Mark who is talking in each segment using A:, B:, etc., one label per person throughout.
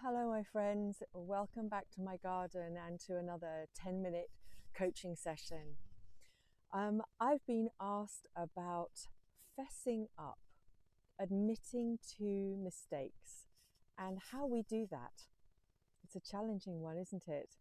A: Hello, my friends. Welcome back to my garden and to another 10-minute coaching session. I've been asked about fessing up, admitting to mistakes, and how we do that. It's a challenging one, isn't it?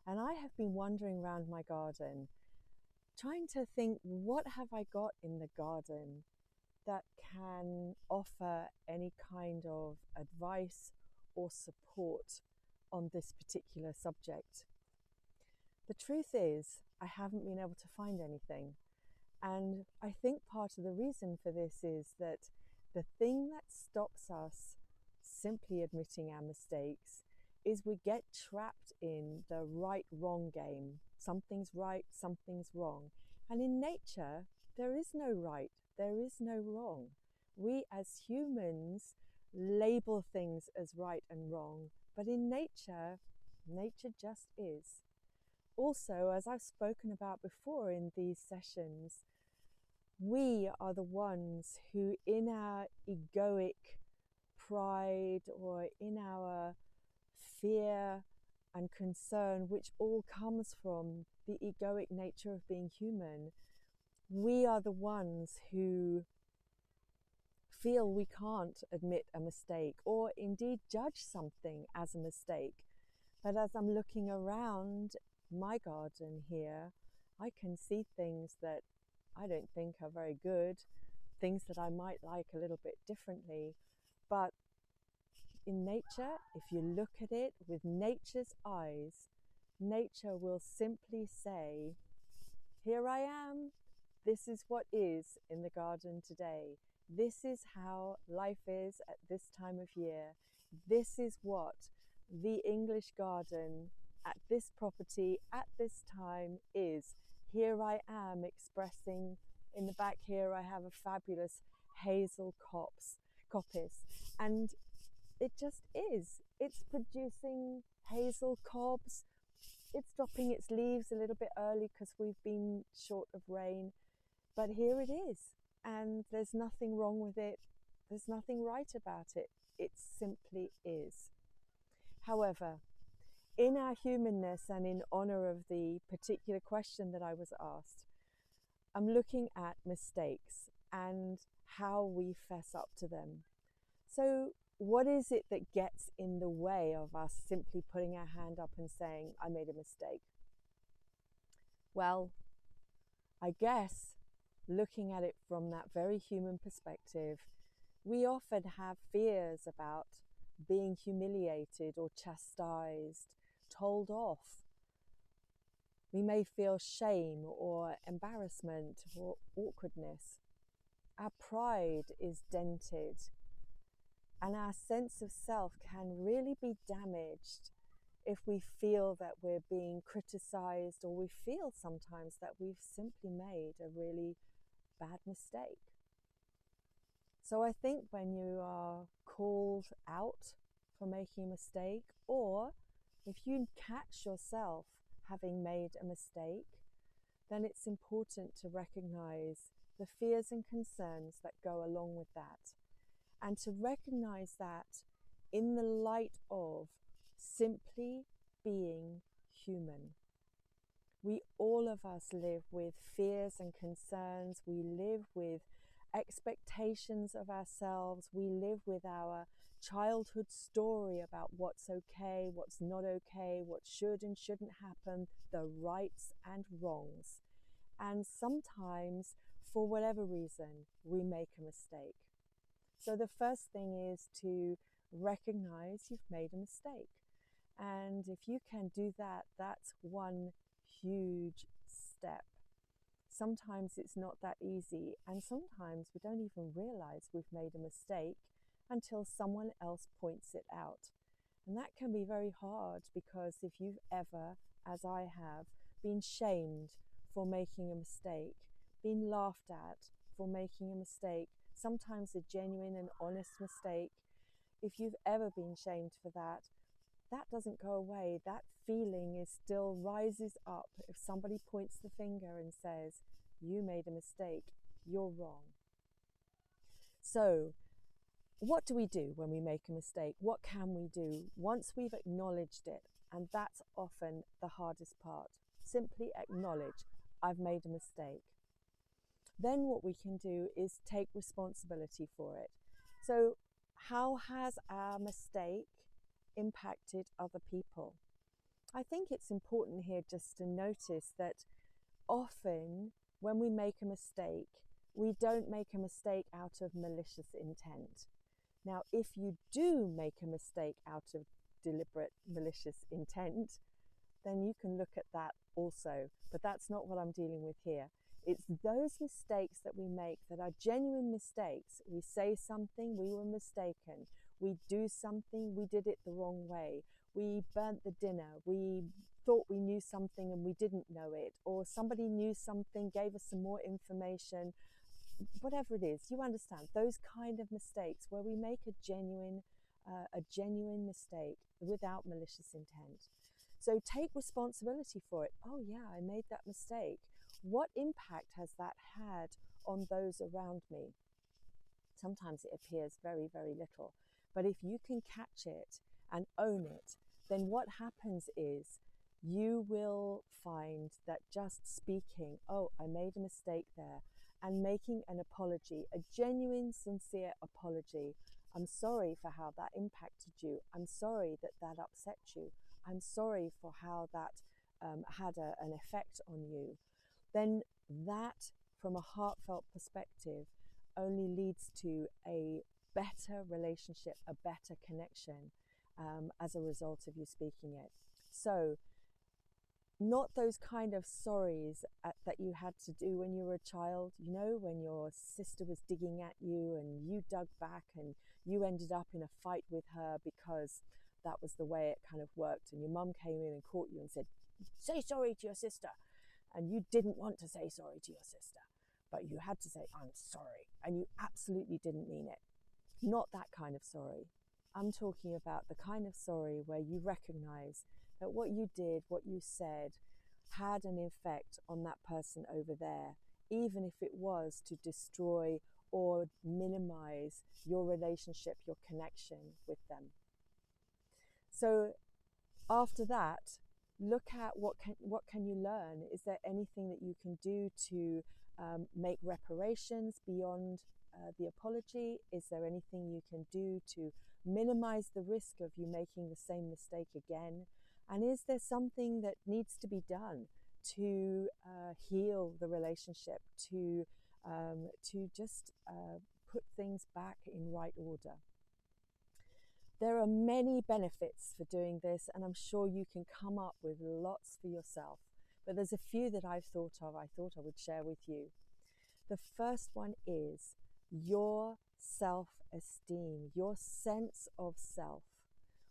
A: And I have been wandering around my garden, trying to think, what have I got in the garden that can offer any kind of advice or support on this particular subject. The truth is, I haven't been able to find anything. And I think part of the reason for this is that the thing that stops us simply admitting our mistakes is we get trapped in the right-wrong game. Something's right, something's wrong. And in nature, there is no right, there is no wrong. We as humans label things as right and wrong, but in nature just is. Also, as I've spoken about before in these sessions, we are the ones who, in our egoic pride or in our fear and concern, which all comes from the egoic nature of being human, we are the ones who feel we can't admit a mistake or indeed judge something as a mistake. But as I'm looking around my garden here, I can see things that I don't think are very good, things that I might like a little bit differently. But in nature, if you look at it with nature's eyes, nature will simply say, here I am, this is what is in the garden today. This is how life is at this time of year. This is what the English garden at this property at this time is. Here I am expressing, in the back here I have a fabulous hazel coppice, and it just is. It's producing hazel cobs. It's dropping its leaves a little bit early because we've been short of rain, but here it is. And there's nothing wrong with it. There's nothing right about it. It simply is. However, in our humanness and in honor of the particular question that I was asked, I'm looking at mistakes and how we fess up to them. So what is it that gets in the way of us simply putting our hand up and saying, I made a mistake? Well, I guess looking at it from that very human perspective, we often have fears about being humiliated or chastised, told off. We may feel shame or embarrassment or awkwardness. Our pride is dented, and our sense of self can really be damaged if we feel that we're being criticized, or we feel sometimes that we've simply made a really bad mistake. So I think when you are called out for making a mistake, or if you catch yourself having made a mistake, then it's important to recognize the fears and concerns that go along with that, and to recognize that in the light of simply being human. We, all of us, live with fears and concerns. We live with expectations of ourselves. We live with our childhood story about what's okay, what's not okay, what should and shouldn't happen, the rights and wrongs. And sometimes, for whatever reason, we make a mistake. So the first thing is to recognize you've made a mistake. And if you can do that, that's one huge step. Sometimes it's not that easy, and sometimes we don't even realize we've made a mistake until someone else points it out. And that can be very hard, because if you've ever, as I have, been shamed for making a mistake, been laughed at for making a mistake, sometimes a genuine and honest mistake, if you've ever been shamed for that, that doesn't go away. That feeling is still rises up if somebody points the finger and says, you made a mistake, you're wrong. So what do we do when we make a mistake? What can we do once we've acknowledged it? And that's often the hardest part. Simply acknowledge, I've made a mistake. Then what we can do is take responsibility for it. So how has our mistake impacted other people? I think it's important here just to notice that often when we make a mistake, we don't make a mistake out of malicious intent. Now, if you do make a mistake out of deliberate malicious intent, then you can look at that also. But that's not what I'm dealing with here. It's those mistakes that we make that are genuine mistakes. We say something, we were mistaken. We do something, we did it the wrong way. We burnt the dinner. We thought we knew something and we didn't know it. Or somebody knew something, gave us some more information. Whatever it is, you understand, those kind of mistakes where we make a genuine mistake without malicious intent. So take responsibility for it. Oh yeah, I made that mistake. What impact has that had on those around me? Sometimes it appears very, very little. But if you can catch it and own it, then what happens is you will find that just speaking, oh, I made a mistake there, and making an apology, a genuine, sincere apology. I'm sorry for how that impacted you. I'm sorry that that upset you. I'm sorry for how that had an effect on you. Then that, from a heartfelt perspective, only leads to a better relationship, a better connection as a result of you speaking it. So not those kind of sorries that you had to do when you were a child, you know, when your sister was digging at you and you dug back and you ended up in a fight with her because that was the way it kind of worked, and your mum came in and caught you and said, say sorry to your sister, and you didn't want to say sorry to your sister, but you had to say, I'm sorry, and you absolutely didn't mean it. Not that kind of sorry. I'm talking about the kind of sorry where you recognize that what you did, what you said, had an effect on that person over there, even if it was to destroy or minimize your relationship, your connection with them. So after that, look at what can you learn. Is there anything that you can do to make reparations beyond the apology? Is there anything you can do to minimize the risk of you making the same mistake again? And is there something that needs to be done to heal the relationship, to just put things back in right order? There are many benefits for doing this, and I'm sure you can come up with lots for yourself. But there's a few that I've thought of, I thought I would share with you. The first one is your self-esteem, your sense of self.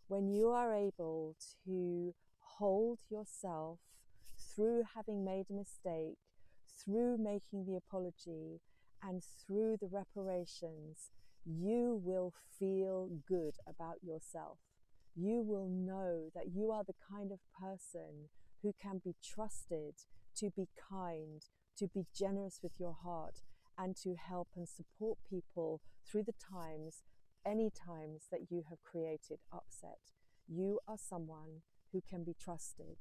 A: When you are able to hold yourself through having made a mistake, through making the apology, and through the reparations, you will feel good about yourself. You will know that you are the kind of person who can be trusted to be kind, to be generous with your heart, and to help and support people through the times, any times that you have created upset. You are someone who can be trusted.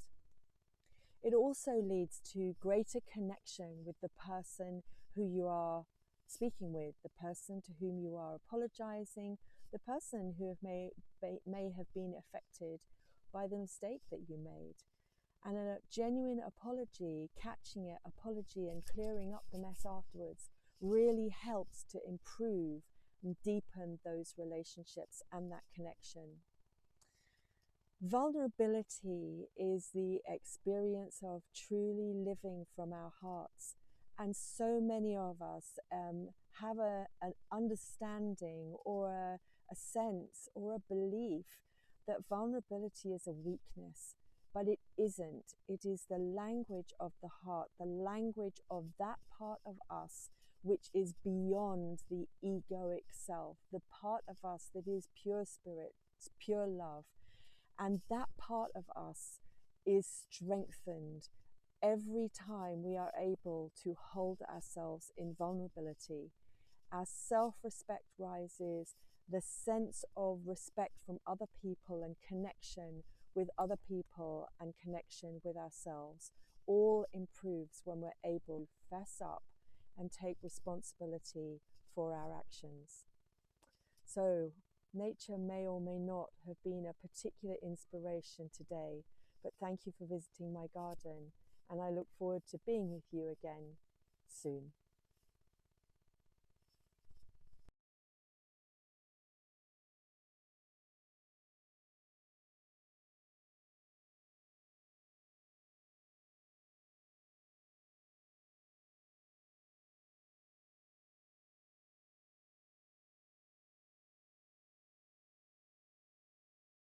A: It also leads to greater connection with the person who you are speaking with, the person to whom you are apologizing, the person who may have been affected by the mistake that you made. And a genuine apology, catching it, apology, and clearing up the mess afterwards really helps to improve and deepen those relationships and that connection. Vulnerability is the experience of truly living from our hearts. And so many of us have an understanding or a sense or a belief that vulnerability is a weakness, but it isn't. It is the language of the heart, the language of that part of us which is beyond the egoic self, the part of us that is pure spirit, pure love. And that part of us is strengthened every time we are able to hold ourselves in vulnerability. Our self-respect rises, the sense of respect from other people and connection with other people and connection with ourselves all improves when we're able to fess up and take responsibility for our actions. So, nature may or may not have been a particular inspiration today, but thank you for visiting my garden, and I look forward to being with you again soon.